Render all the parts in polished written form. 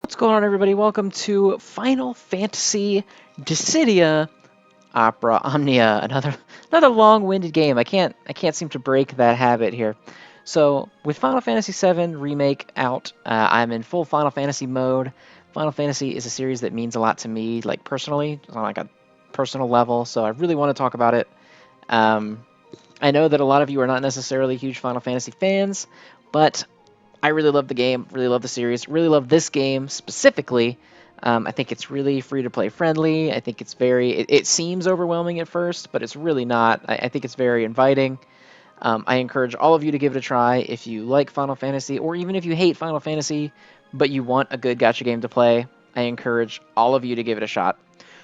What's going on, everybody? Welcome to Final Fantasy Dissidia Opera Omnia. Another long-winded game. I can't seem to break that habit here. So with Final Fantasy VII Remake out, I'm in full Final Fantasy mode. Final Fantasy is a series that means a lot to me, like personally, on like a personal level. So I really want to talk about it. Um, I know that a lot of you are not necessarily huge Final Fantasy fans, but I really love the game, really love the series, really love this game specifically. I think it's really free to play friendly. I think it's it seems overwhelming at first, but it's really not. I think it's very inviting. I encourage all of you to give it a try if you like Final Fantasy, or even if you hate Final Fantasy, but you want a good gacha game to play. I encourage all of you to give it a shot.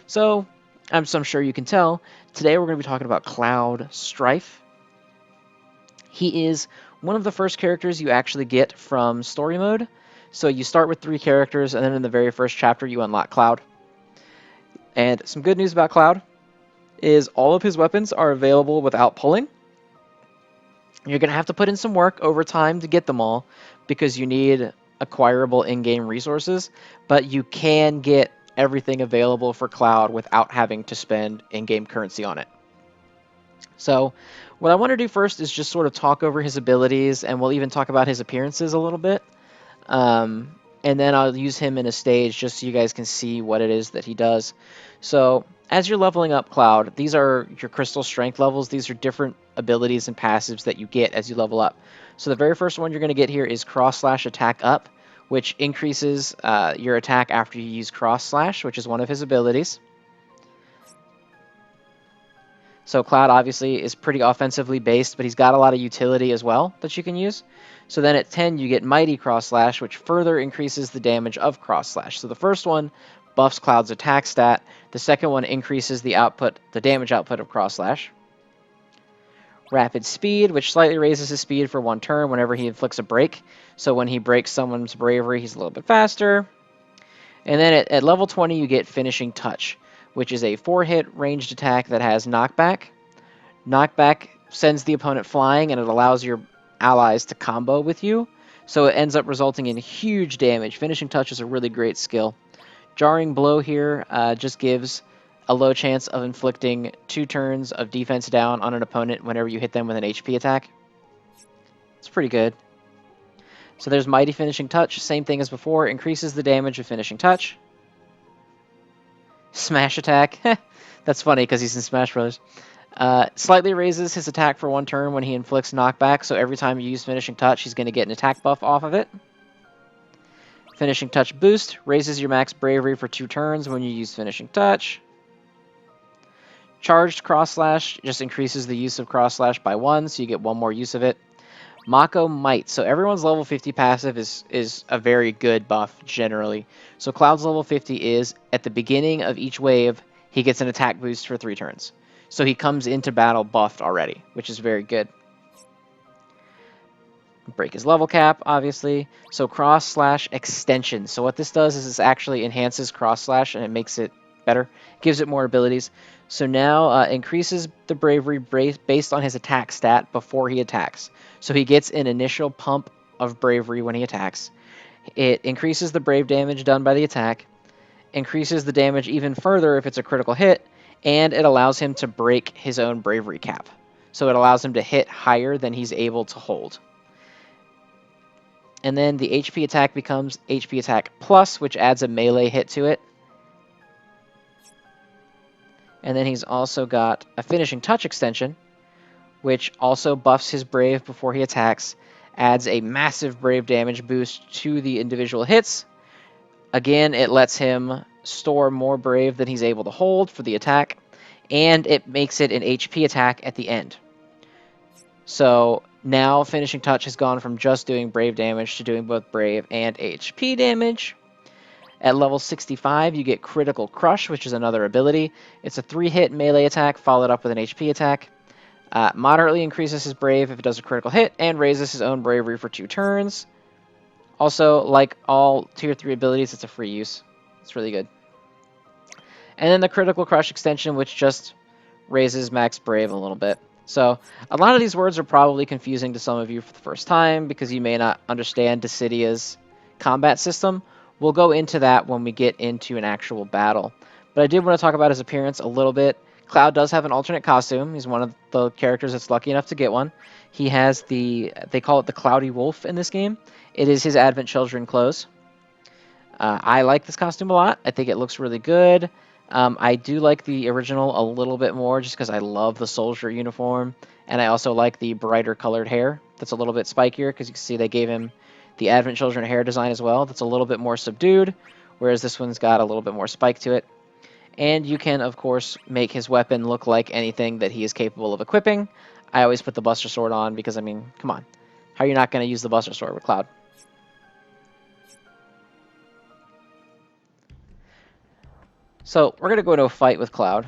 So, I'm sure you can tell, today we're going to be talking about Cloud Strife. He is one of the first characters you actually get from story mode. So you start with 3 characters, and then in the very first chapter you unlock Cloud. And some good news about Cloud is all of his weapons are available without pulling. You're going to have to put in some work over time to get them all, because you need acquirable in-game resources, but you can get everything available for Cloud without having to spend in-game currency on it. So what I want to do first is just sort of talk over his abilities, and we'll even talk about his appearances a little bit. And then I'll use him in a stage just so you guys can see what it is that he does. So as you're leveling up Cloud, these are your crystal strength levels. These are different abilities and passives that you get as you level up. So the very first one you're going to get here is cross slash attack up, which increases your attack after you use cross slash, which is one of his abilities. So Cloud obviously is pretty offensively based, but he's got a lot of utility as well that you can use. So then at 10, you get Mighty Cross Slash, which further increases the damage of Cross Slash. So the first one buffs Cloud's attack stat. The second one increases the damage output of Cross Slash. Rapid Speed, which slightly raises his speed for 1 turn whenever he inflicts a break. So when he breaks someone's bravery, he's a little bit faster. And then at level 20, you get Finishing Touch, which is a 4-hit ranged attack that has knockback. Knockback sends the opponent flying, and it allows your allies to combo with you, so it ends up resulting in huge damage. Finishing Touch is a really great skill. Jarring Blow here just gives a low chance of inflicting 2 turns of defense down on an opponent whenever you hit them with an HP attack. It's pretty good. So there's Mighty Finishing Touch, same thing as before, increases the damage of Finishing Touch. Smash Attack, that's funny because he's in Smash Bros. Slightly raises his attack for 1 turn when he inflicts knockback, so every time you use Finishing Touch, he's going to get an attack buff off of it. Finishing Touch Boost raises your max bravery for 2 turns when you use Finishing Touch. Charged Cross Slash just increases the use of Cross Slash by 1, so you get 1 more use of it. Mako Might. So everyone's level 50 passive is a very good buff, generally. So Cloud's level 50 is, at the beginning of each wave, he gets an attack boost for 3 turns. So he comes into battle buffed already, which is very good. Break his level cap, obviously. So Cross Slash Extension. So what this does is this actually enhances Cross Slash, and it makes it better. Gives it more abilities. So now increases the bravery based on his attack stat before he attacks. So he gets an initial pump of bravery when he attacks. It increases the brave damage done by the attack, increases the damage even further if it's a critical hit, and it allows him to break his own bravery cap. So it allows him to hit higher than he's able to hold. And then the HP attack becomes HP attack plus, which adds a melee hit to it. And then he's also got a Finishing Touch extension, which also buffs his brave before he attacks, adds a massive brave damage boost to the individual hits. Again, it lets him store more brave than he's able to hold for the attack, and it makes it an HP attack at the end. So now Finishing Touch has gone from just doing brave damage to doing both brave and HP damage. At level 65, you get Critical Crush, which is another ability. It's a 3-hit melee attack followed up with an HP attack. Moderately increases his brave if it does a critical hit, and raises his own bravery for 2 turns. Also, like all Tier 3 abilities, it's a free use. It's really good. And then the Critical Crush extension, which just raises max brave a little bit. So a lot of these words are probably confusing to some of you for the first time because you may not understand Dissidia's combat system. We'll go into that when we get into an actual battle. But I did want to talk about his appearance a little bit. Cloud does have an alternate costume. He's one of the characters that's lucky enough to get one. He has they call it the Cloudy Wolf in this game. It is his Advent Children clothes. I like this costume a lot. I think it looks really good. I do like the original a little bit more just because I love the soldier uniform. And I also like the brighter colored hair that's a little bit spikier because you can see they gave him the Advent Children hair design as well. That's a little bit more subdued, whereas this one's got a little bit more spike to it. And you can, of course, make his weapon look like anything that he is capable of equipping. I always put the Buster Sword on because, I mean, come on. How are you not going to use the Buster Sword with Cloud? So we're going to go into a fight with Cloud.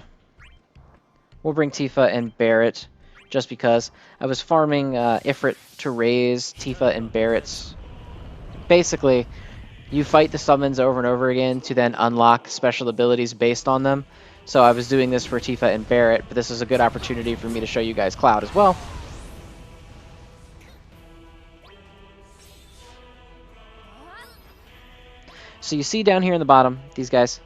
We'll bring Tifa and Barret just because I was farming Ifrit to raise Tifa and Barret's. Basically, you fight the summons over and over again to then unlock special abilities based on them. So I was doing this for Tifa and Barret, but this is a good opportunity for me to show you guys Cloud as well. So you see down here in the bottom, these guys.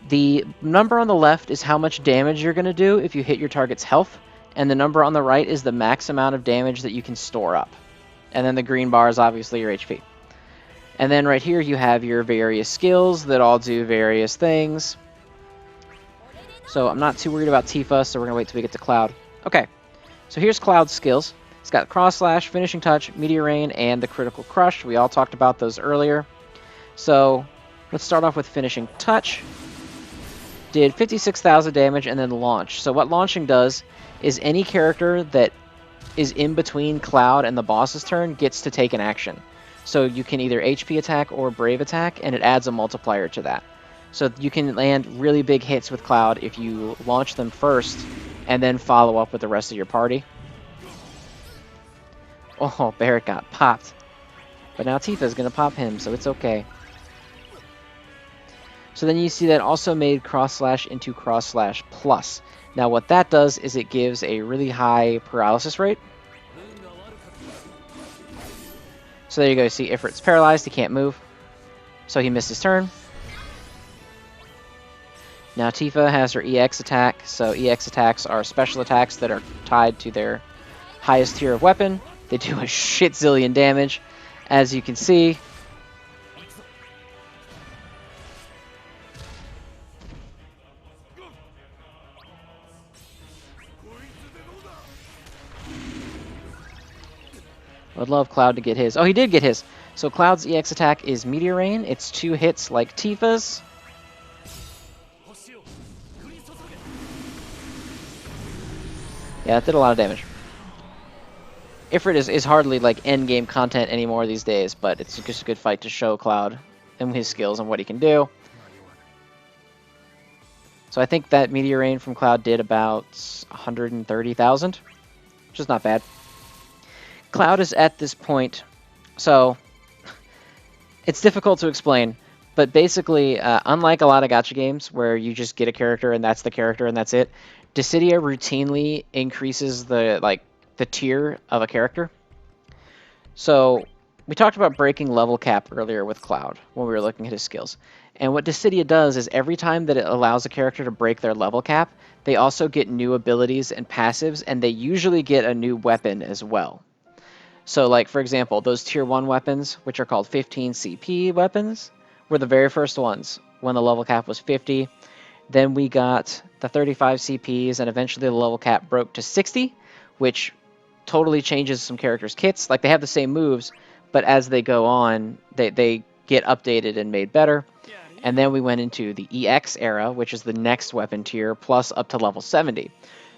The number on the left is how much damage you're going to do if you hit your target's health, and the number on the right is the max amount of damage that you can store up. And then the green bar is obviously your HP. And then right here you have your various skills that all do various things. So I'm not too worried about Tifa, so we're going to wait till we get to Cloud. Okay, so here's Cloud's skills. It's got Cross Slash, Finishing Touch, Meteor Rain, and the Critical Crush. We all talked about those earlier. So let's start off with Finishing Touch. Did 56,000 damage and then launch. So what launching does is any character that is in between Cloud and the boss's turn gets to take an action. So you can either HP attack or Brave attack, and it adds a multiplier to that. So you can land really big hits with Cloud if you launch them first and then follow up with the rest of your party. Oh, Barret got popped. But now Tifa's going to pop him, so it's okay. So then you see that also made Cross Slash into Cross Slash Plus. Now what that does is it gives a really high paralysis rate. So there you go, see Ifrit's paralyzed, he can't move. So he missed his turn. Now Tifa has her EX attack, so EX attacks are special attacks that are tied to their highest tier of weapon. They do a shit zillion damage, as you can see. I would love Cloud to get his. Oh, he did get his. So Cloud's EX attack is Meteor Rain. It's 2 hits like Tifa's. Yeah, that did a lot of damage. Ifrit is hardly like endgame content anymore these days, but it's just a good fight to show Cloud and his skills and what he can do. So I think that Meteor Rain from Cloud did about 130,000, which is not bad. Cloud is at this point, so it's difficult to explain, but basically, unlike a lot of gacha games where you just get a character and that's the character and that's it, Dissidia routinely increases the tier of a character. So we talked about breaking level cap earlier with Cloud when we were looking at his skills. And what Dissidia does is every time that it allows a character to break their level cap, they also get new abilities and passives, and they usually get a new weapon as well. So, like, for example, those Tier 1 weapons, which are called 15 CP weapons, were the very first ones when the level cap was 50. Then we got the 35 CPs, and eventually the level cap broke to 60, which totally changes some characters' kits. Like, they have the same moves, but as they go on, they get updated and made better. And then we went into the EX era, which is the next weapon tier, plus up to level 70.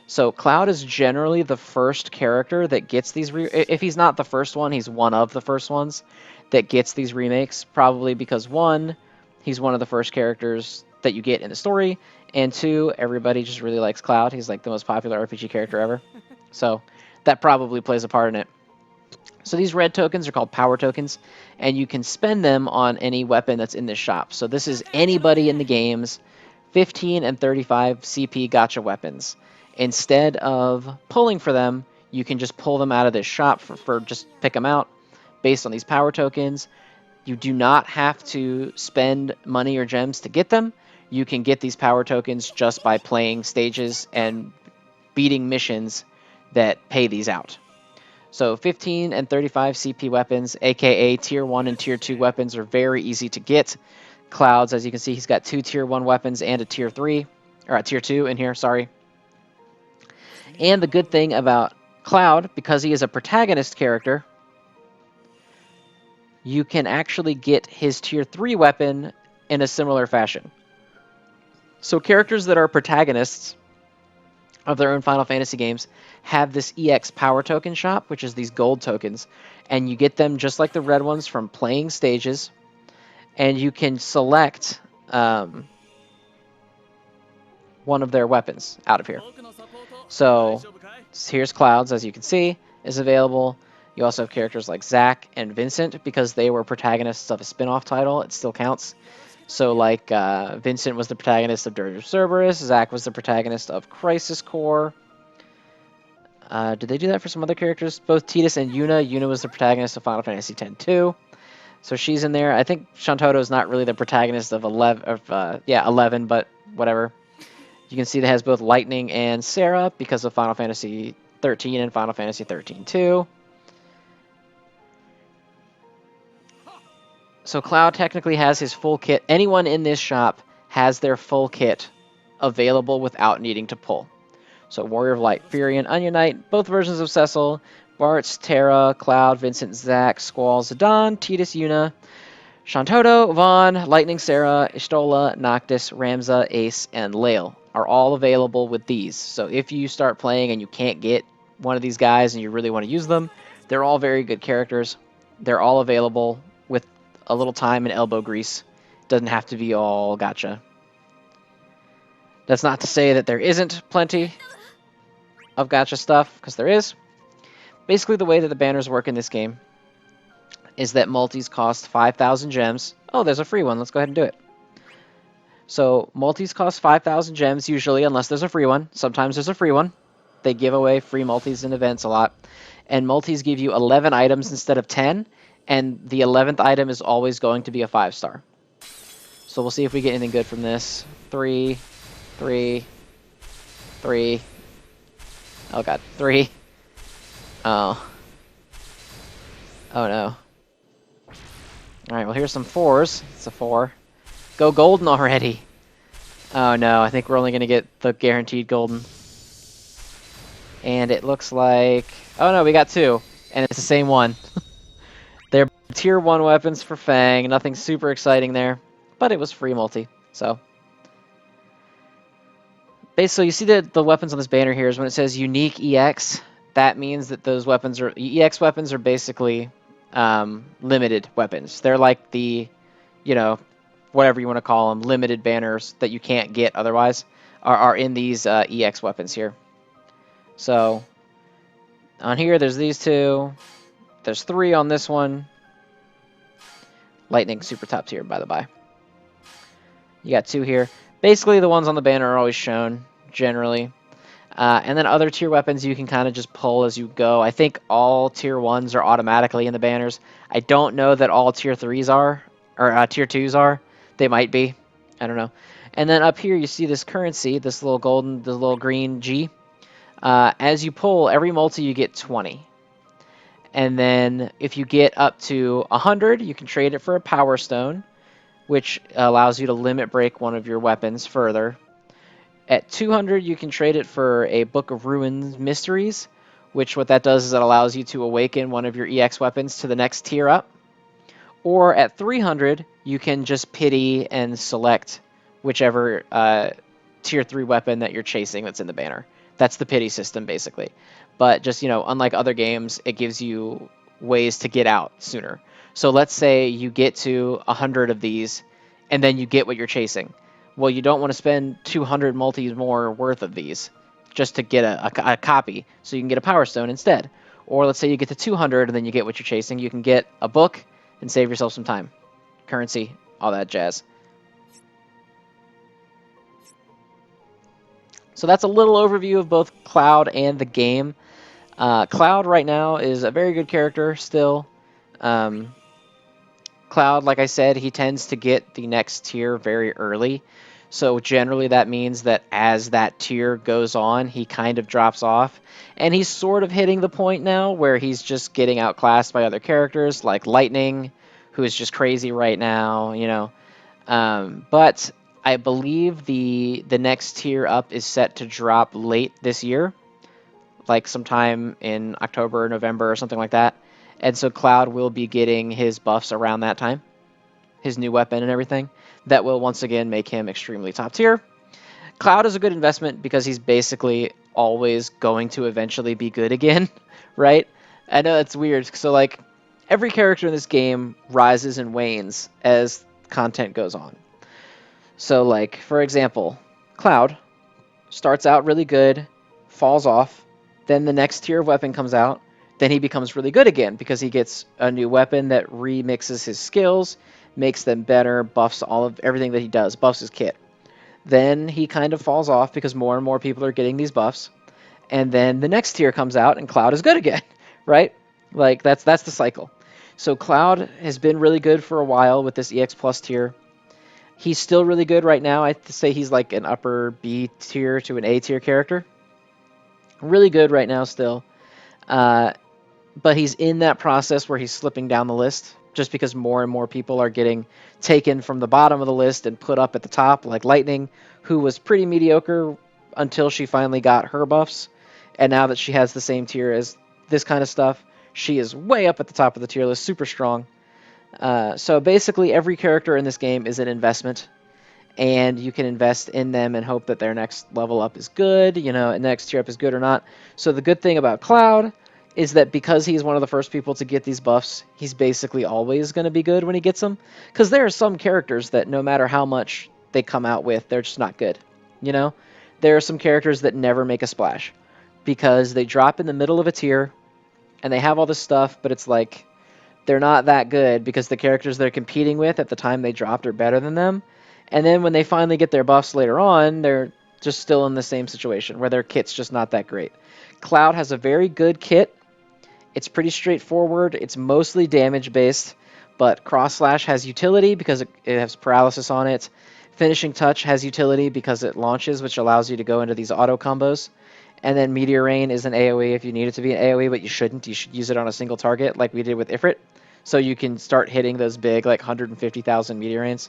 So Cloud is generally the first character that gets these... If he's not the first one, he's one of the first ones that gets these remakes. Probably because, one, he's one of the first characters that you get in the story. And two, everybody just really likes Cloud. He's like the most popular RPG character ever. So that probably plays a part in it. So these red tokens are called power tokens, and you can spend them on any weapon that's in this shop. So this is anybody in the game's 15 and 35 CP gacha weapons. Instead of pulling for them, you can just pull them out of this shop for just pick them out based on these power tokens. You do not have to spend money or gems to get them. You can get these power tokens just by playing stages and beating missions that pay these out. So 15 and 35 CP weapons, aka Tier 1 and Tier 2 weapons, are very easy to get. Clouds, as you can see, he's got 2 Tier 1 weapons and a Tier 3, or a Tier 2 in here, sorry. And the good thing about Cloud, because he is a protagonist character, you can actually get his Tier 3 weapon in a similar fashion. So characters that are protagonists of their own Final Fantasy games have this EX power token shop, which is these gold tokens, and you get them just like the red ones from playing stages, and you can select one of their weapons out of here. So here's Clouds, as you can see, is available. You also have characters like Zack and Vincent, because they were protagonists of a spin-off title. It still counts. So like Vincent was the protagonist of Dirge of Cerberus, Zack was the protagonist of Crisis Core. Did they do that for some other characters? Both Tidus and Yuna. Yuna was the protagonist of Final Fantasy X-2. So she's in there. I think Shantoto is not really the protagonist of 11, but whatever. You can see that it has both Lightning and Sarah because of Final Fantasy 13 and Final Fantasy 13-2. So Cloud technically has his full kit. Anyone in this shop has their full kit available without needing to pull. So Warrior of Light, Fury, and Onion Knight, both versions of Cecil, Bartz, Terra, Cloud, Vincent, Zack, Squall, Zidane, Tidus, Yuna, Shantoto, Vaughn, Lightning, Sarah, Ishtola, Noctis, Ramza, Ace, and Lael are all available with these. So if you start playing and you can't get one of these guys and you really want to use them, they're all very good characters. They're all available with a little time and elbow grease. Doesn't have to be all gacha. That's not to say that there isn't plenty of gacha stuff, because there is. Basically, the way that the banners work in this game is that multis cost 5,000 gems. Oh, there's a free one. Let's go ahead and do it. So multis cost 5,000 gems usually, unless there's a free one. Sometimes there's a free one. They give away free multis in events a lot. And multis give you 11 items instead of 10, and the 11th item is always going to be a 5-star. So we'll see if we get anything good from this. 3, 3, 3. Oh god, 3. Oh. Oh no. Alright, well here's some 4s. It's a 4. Go golden already. Oh no, I think we're only going to get the guaranteed golden. And it looks like... Oh no, we got 2. And it's the same one. They're tier 1 weapons for Fang. Nothing super exciting there. But it was free multi, so... Basically, you see the weapons on this banner here is when it says unique EX, that means that those weapons are... EX weapons are basically limited weapons. They're like the, you know, whatever you want to call them, limited banners that you can't get otherwise, are in these EX weapons here. So, on here, there's these 2. There's 3 on this one. Lightning, super top tier, by the by. You got 2 here. Basically, the ones on the banner are always shown, generally. And then other tier weapons you can kind of just pull as you go. I think all tier 1s are automatically in the banners. I don't know that all tier 3s are, or tier 2s are. They might be. I don't know. And then up here you see this currency, this little golden, this little green G. As you pull, every multi you get 20. And then if you get up to 100, you can trade it for a power stone, which allows you to limit break one of your weapons further. At 200, you can trade it for a Book of Ruins Mysteries, which what that does is it allows you to awaken one of your EX weapons to the next tier up. Or at 300, you can just pity and select whichever tier 3 weapon that you're chasing that's in the banner. That's the pity system, basically. But just, you know, unlike other games, it gives you ways to get out sooner. So let's say you get to 100 of these, and then you get what you're chasing. Well, you don't want to spend 200 multis more worth of these just to get a copy, so you can get a Power Stone instead. Or let's say you get to 200, and then you get what you're chasing. You can get a book and save yourself some time. Currency, all that jazz. So that's a little overview of both Cloud and the game. Cloud right now is a very good character still. Cloud, like I said, he tends to get the next tier very early. So generally that means that as that tier goes on, he kind of drops off. And he's sort of hitting the point now where he's just getting outclassed by other characters like Lightning, who is just crazy right now, you know. But I believe the next tier up is set to drop late this year, like sometime in October or November or something like that. And so Cloud will be getting his buffs around that time, his new weapon and everything. That will once again make him extremely top tier. Cloud is a good investment because he's basically always going to eventually be good again, right? I know that's weird. So like every character in this game rises and wanes as content goes on. So like for example, Cloud starts out really good, falls off, then the next tier of weapon comes out, then he becomes really good again because he gets a new weapon that remixes his skills, makes them better, buffs all of everything that he does, buffs his kit. Then he kind of falls off because more and more people are getting these buffs, and then the next tier comes out and Cloud is good again, right? Like that's the cycle. So Cloud has been really good for a while with this EX Plus tier. He's still really good right now. I have to say he's like an upper B tier to an A tier character. Really good right now still. But he's in that process where he's slipping down the list just because more and more people are getting taken from the bottom of the list and put up at the top, like Lightning, who was pretty mediocre until she finally got her buffs. And now that she has the same tier as this kind of stuff, she is way up at the top of the tier list, super strong. So basically, every character in this game is an investment, and you can invest in them and hope that their next level up is good, you know, and next tier up is good or not. So the good thing about Cloud is that because he's one of the first people to get these buffs, he's basically always going to be good when he gets them. Because there are some characters that no matter how much they come out with, they're just not good, you know? There are some characters that never make a splash because they drop in the middle of a tier and they have all this stuff, but it's like they're not that good because the characters they're competing with at the time they dropped are better than them. And then when they finally get their buffs later on, they're just still in the same situation where their kit's just not that great. Cloud has a very good kit. It's pretty straightforward. It's mostly damage based, but Cross Slash has utility because it has paralysis on it. Finishing Touch has utility because it launches, which allows you to go into these auto combos. And then Meteor Rain is an AoE if you need it to be an AoE, but you shouldn't. You should use it on a single target like we did with Ifrit. So you can start hitting those big, like 150,000 Meteor Rains.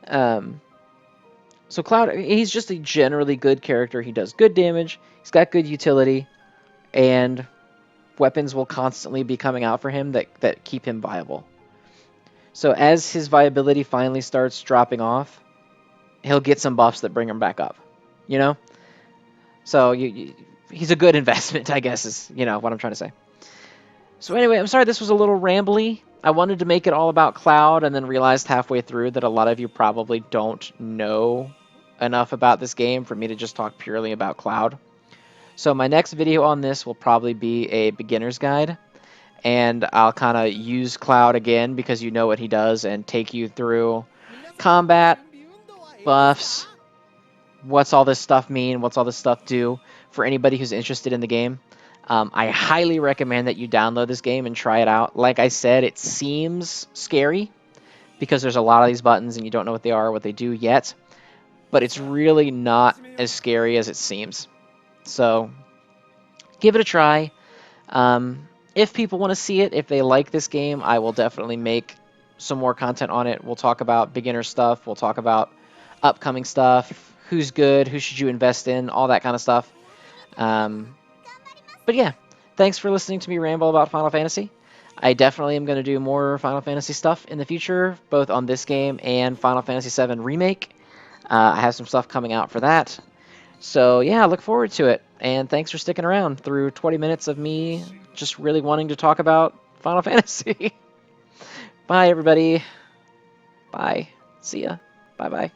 So Cloud, he's just a generally good character. He does good damage. He's got good utility. And weapons will constantly be coming out for him that keep him viable. So as his viability finally starts dropping off, he'll get some buffs that bring him back up. You know? So he's a good investment, I guess, is what I'm trying to say. So anyway, I'm sorry this was a little rambly. I wanted to make it all about Cloud and then realized halfway through that a lot of you probably don't know enough about this game for me to just talk purely about Cloud. So my next video on this will probably be a beginner's guide, and I'll kind of use Cloud again because you know what he does and take you through combat, buffs, what's all this stuff mean, what's all this stuff do for anybody who's interested in the game. I highly recommend that you download this game and try it out. Like I said, it seems scary because there's a lot of these buttons and you don't know what they are or what they do yet, but it's really not as scary as it seems. So give it a try. If people want to see it, if they like this game, I will definitely make some more content on it. We'll talk about beginner stuff. We'll talk about upcoming stuff, who's good, who should you invest in, all that kind of stuff. But yeah, thanks for listening to me ramble about Final Fantasy. I definitely am going to do more Final Fantasy stuff in the future, both on this game and Final Fantasy VII Remake. I have some stuff coming out for that. So yeah, look forward to it. And thanks for sticking around through 20 minutes of me just really wanting to talk about Final Fantasy. Bye, everybody. Bye. See ya. Bye-bye.